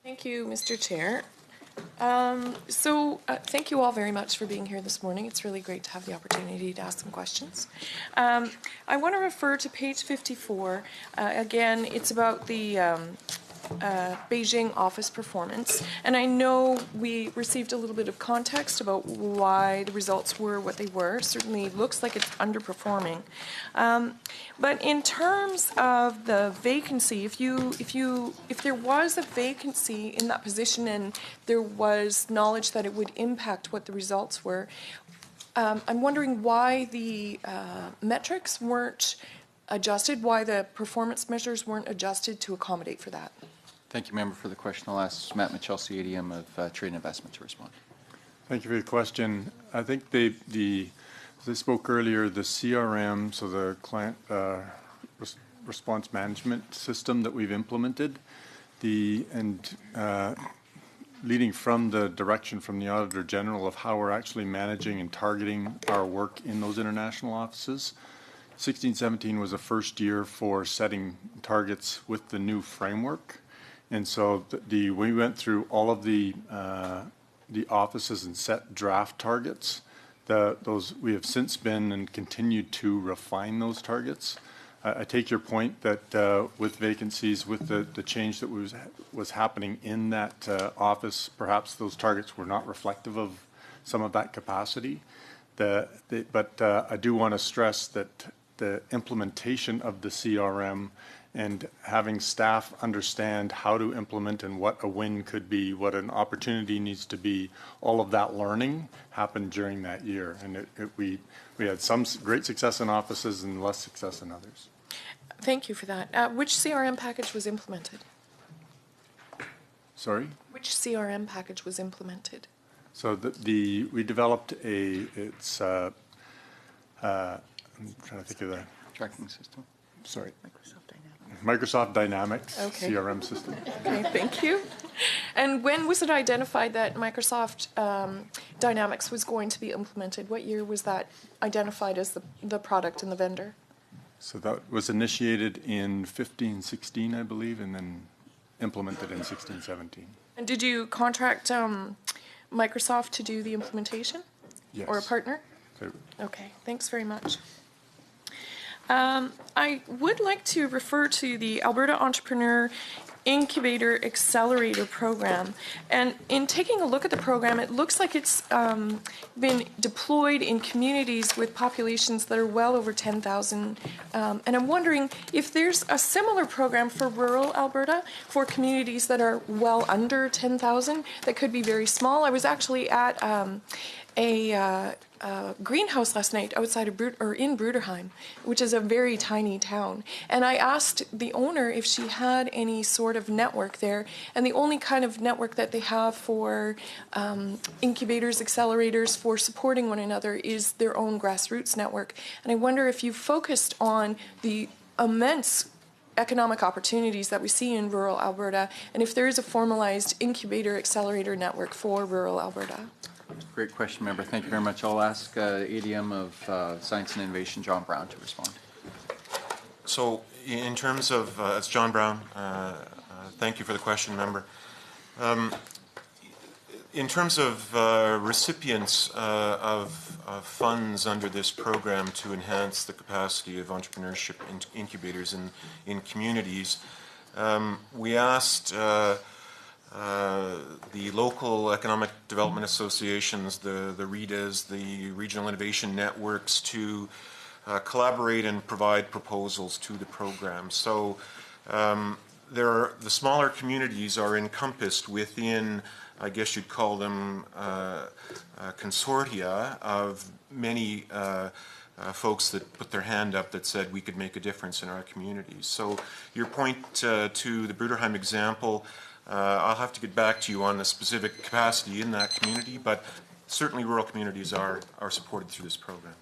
Thank you, Mr. Chair. Thank you all very much for being here this morning. It's really great to have the opportunity to ask some questions. I want to refer to page 54. Again, it's about the Beijing office performance. And I know we received a little bit of context about why the results were what they were. Certainly looks like it's underperforming. But in terms of the vacancy, if there was a vacancy in that position and there was knowledge that it would impact what the results were, I'm wondering why the metrics weren't adjusted, why the performance measures weren't adjusted to accommodate for that. Thank you, Member, for the question. I'll ask Matt Michelsi, ADM of Trade and Investment, to respond. Thank you for the question. I think as I spoke earlier, the CRM, so the client response management system that we've implemented, leading from the direction from the Auditor General of how we're actually managing and targeting our work in those international offices. 16-17 was the first year for setting targets with the new framework. And so we went through all of the offices and set draft targets. Those we have since been and continued to refine those targets. I take your point that with vacancies, with the change that was happening in that office, perhaps those targets were not reflective of some of that capacity. But I do want to stress that the implementation of the CRM and having staff understand how to implement and what a win could be, what an opportunity needs to be, all of that learning happened during that year. And we had some great success in offices and less success in others. Thank you for that. Which CRM package was implemented? Sorry? Which CRM package was implemented? So we developed I'm trying to think of the Tracking system. Sorry. Microsoft Dynamics okay. CRM system. Okay, thank you. And when was it identified that Microsoft Dynamics was going to be implemented? What year was that identified as the product and the vendor? So that was initiated in 15-16, I believe, and then implemented in 16-17. And did you contract Microsoft to do the implementation? Yes. Or a partner? So, okay, thanks very much. I would like to refer to the Alberta Entrepreneur Incubator Accelerator Program. And in taking a look at the program, it looks like it's been deployed in communities with populations that are well over 10,000. And I'm wondering if there's a similar program for rural Alberta for communities that are well under 10,000 that could be very small. I was actually at a greenhouse last night outside of in Bruderheim, which is a very tiny town. And I asked the owner if she had any sort of network there, and the only kind of network that they have for incubators, accelerators, for supporting one another is their own grassroots network. And I wonder if you focused on the immense economic opportunities that we see in rural Alberta, and if there is a formalized incubator accelerator network for rural Alberta. Great question, Member. Thank you very much. I'll ask ADM of Science and Innovation, John Brown, to respond. So in terms of, it's John Brown. Thank you for the question, Member. In terms of recipients of funds under this program to enhance the capacity of entrepreneurship incubators in communities, we asked the local economic development associations, the REDAs, the regional innovation networks, to collaborate and provide proposals to the program. So the smaller communities are encompassed within, I guess you'd call them consortia of many folks that put their hand up that said we could make a difference in our communities. So your point to the Bruderheim example, I'll have to get back to you on the specific capacity in that community, but certainly rural communities are supported through this program.